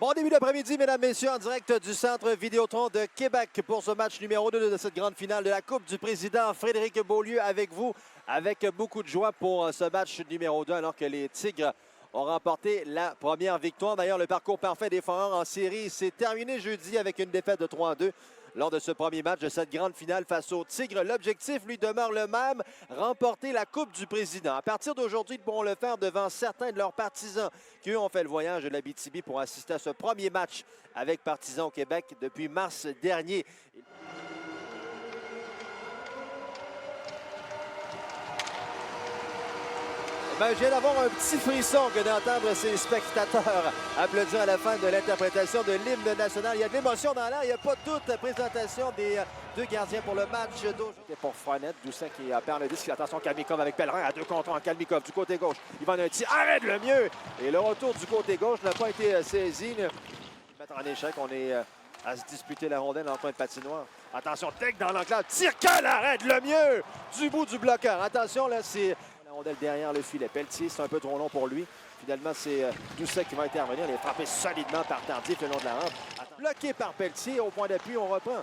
Bon début d'après-midi, mesdames, messieurs, en direct du Centre Vidéotron de Québec pour ce match numéro 2 de cette grande finale de la Coupe du Président. Frédéric Beaulieu avec vous, avec beaucoup de joie pour ce match numéro 2, alors que les Tigres ont remporté la première victoire. D'ailleurs, le parcours parfait des Foreurs en série s'est terminé jeudi avec une défaite de 3-2. Lors de ce premier match de cette grande finale face aux Tigres, l'objectif lui demeure le même, remporter la Coupe du Président. À partir d'aujourd'hui, ils pourront le faire devant certains de leurs partisans qui, eux, ont fait le voyage de l'Abitibi pour assister à ce premier match avec Partisans au Québec depuis mars dernier. Ben, je viens d'avoir un petit frisson que d'entendre ces spectateurs applaudir à la fin de l'interprétation de l'hymne national. Il y a de l'émotion dans l'air. Il n'y a pas toute la présentation des deux gardiens pour le match d'aujourd'hui. Pour Frenette, Doucet qui perd le disque. Attention, Kalmikov avec Pellerin à 2 contre 1. Kalmikov du côté gauche. Il va en un petit arrête le mieux. Et le retour du côté gauche n'a pas été saisi. Mettre en échec, on est à se disputer la rondelle en coin de patinoire. Attention, tech dans l'enclave. Tire qu'elle arrête le mieux du bout du bloqueur. Attention, là, c'est la rondelle derrière le filet. Pelletier, c'est un peu trop long pour lui. Finalement, c'est Doucet qui va intervenir. Il est frappé solidement par Tardif le long de la rampe. Bloqué par Pelletier. Au point d'appui, on reprend.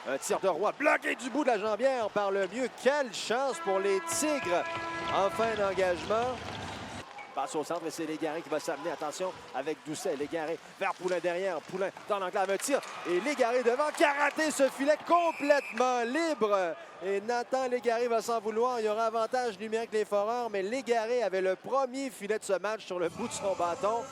Un tir de Roy bloqué du bout de la jambière par le mieux. Quelle chance pour les Tigres en fin d'engagement. Passe au centre et c'est Légaré qui va s'amener. Attention avec Doucet. Légaré vers Poulain derrière. Poulain dans l'enclave. Un tir. Et Légaré devant qui a raté ce filet complètement libre. Et Nathan Légaré va s'en vouloir. Il y aura avantage numérique les Foreurs. Mais Légaré avait le premier filet de ce match sur le bout de son bâton.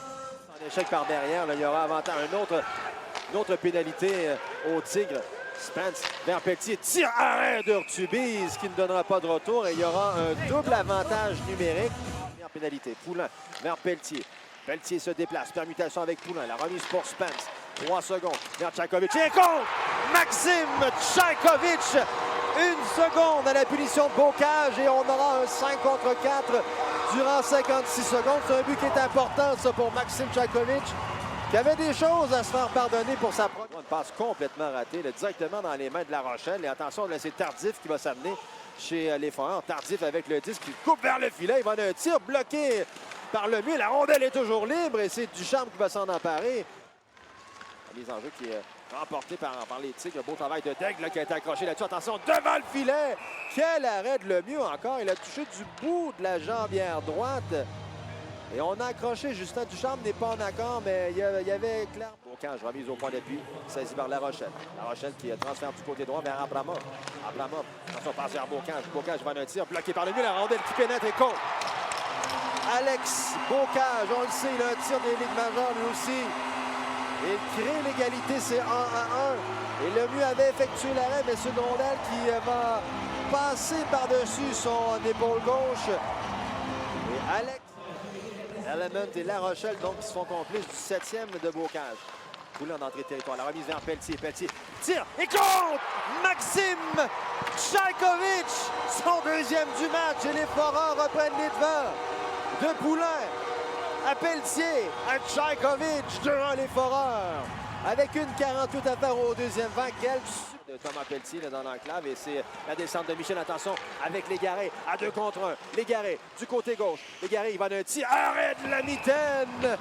En échec par derrière. Là, il y aura avantage. Une autre pénalité aux Tigres. Spence vers Pelletier. Tir arrêt d'Urtubise qui ne donnera pas de retour. Et il y aura un double avantage numérique. Pénalité. Poulain vers Pelletier. Pelletier se déplace. Permutation avec Poulain. La remise pour Spence. 3 secondes. Vers Tchaïkovic. Et contre Maxime Tchaïkovic. 1 seconde à la punition de Bocage. Et on aura un 5 contre 4 durant 56 secondes. C'est un but qui est important, ça, pour Maxime Tchaïkovic, qui avait des choses à se faire pardonner pour sa première. Une passe complètement ratée, là, directement dans les mains de La Rochelle. Et attention, là, c'est Tardif qui va s'amener chez les Foreurs. Tardif avec le disque qui coupe vers le filet. Il va d'un tir bloqué par le mieux. La rondelle est toujours libre et c'est Ducharme qui va s'en emparer. La mise en jeu qui est remportée par les Tigres. Beau travail de Daigle qui a été accroché là-dessus. Attention, devant le filet. Quel arrêt de le mieux encore. Il a touché du bout de la jambière droite. Et on a accroché. Justin Ducharme n'est pas en accord, mais il y avait clairement. Bocage, remise au point d'appui, saisi par La Rochelle. La Rochelle qui transfère du côté droit vers Abramov. Abramov, attention, passe vers Bocage. Bocage va d'un tir, bloqué par le milieu. La rondelle qui pénètre et contre. Alex Bocage, on le sait, il a un tir des Ligues majeures lui aussi. Il crée l'égalité, c'est 1-1. Et le mieux avait effectué l'arrêt, mais c'est une rondelle qui va passer par-dessus son épaule gauche. Et Alex Element et La Rochelle, donc, qui se font complices du 7e de Bocage. Poulain en entrée de territoire. La remise vers Pelletier. Pelletier tire et contre Maxime Tchaïkovic. Son 2e du match. Et les Foreurs reprennent les devants. De Poulain à Pelletier à Tchaïkovic devant les Foreurs. Avec une 48 à faire au 2e vent. Quel de Thomas Pelletier là, dans l'enclave. Et c'est la descente de Michel. Attention avec Légaré à 2 contre 1. Légaré du côté gauche. Légaré, il va d'un tir. Arrête la mitaine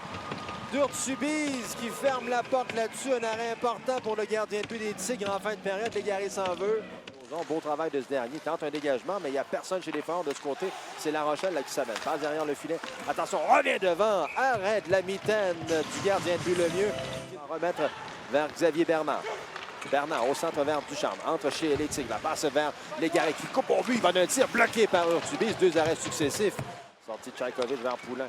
d'Urtubise qui ferme la porte là-dessus. Un arrêt important pour le gardien de but des Tigres en fin de période. Légaré s'en veut. Beau travail de ce dernier. Il tente un dégagement, mais il n'y a personne chez les Foreurs de ce côté. C'est La Rochelle là, qui s'amène. Passe derrière le filet. Attention, revient devant. Arrête la mitaine du gardien de but le mieux. Il va remettre vers Xavier Bernard. Bernard au centre vers Ducharme. Entre chez les Tigres. La passe vers Légaré qui coupe au but. Il va d'un tir bloqué par Urtubise. 2 arrêts successifs. Sortie de Tchaïkovic vers Poulain.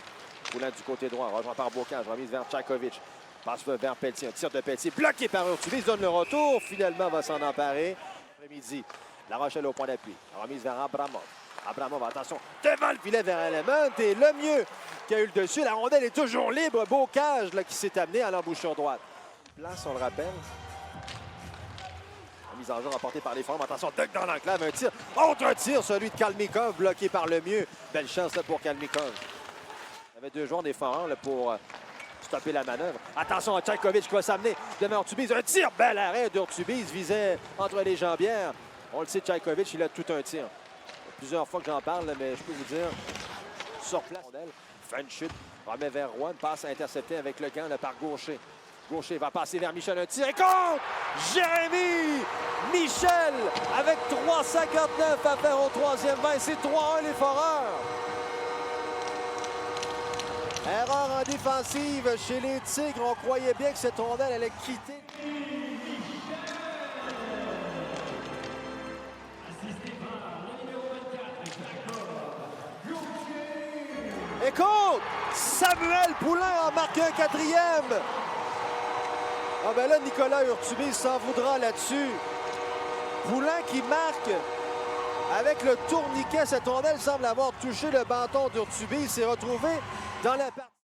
Poulain du côté droit. Rejoint par Bocage. Remise vers Tchaïkovic. Passe vers Pelletier. Un tir de Pelletier bloqué par Urtubise. Donne le retour. Finalement, va s'en emparer. Après-midi. La Rochelle au point d'appui. Remise vers Abramov. Abramov, attention, devant le filet vers Element. Et le mieux qui a eu le dessus. La rondelle est toujours libre. Bocage là, qui s'est amené à l'embouchure droite. Place, on le rappelle. La mise en jeu remportée par les Foreurs. Attention, Doug dans l'enclave. Un tir. Autre tir, celui de Kalmikov, bloqué par le mieux. Belle chance là, pour Kalmikov. Il y avait 2 joueurs des Foreurs là, pour stopper la manœuvre. Attention à Tchaïkovic qui va s'amener devant Urtubise. Un tir, bel arrêt d'Urtubise. Visait entre les jambières. On le sait, Tchaïkovic, il a tout un tir. Plusieurs fois que j'en parle, mais je peux vous dire, sur place, fin de chute, remet vers Rouen, passe intercepté avec le gant là, par Gaucher. Gaucher va passer vers Michel, un tir et contre! Jérémy Michel avec 3,59 à faire au troisième 20. C'est 3-1 les Foreurs. Erreur en défensive chez les Tigres. On croyait bien que cette rondelle allait quitter. Écoute, Samuel Poulain en marque un quatrième. Ah ben là, Nicolas Urtubis s'en voudra là-dessus. Poulain qui marque avec le tourniquet. Cette rondelle semble avoir touché le bâton d'Urtubis. Il s'est retrouvé dans la partie.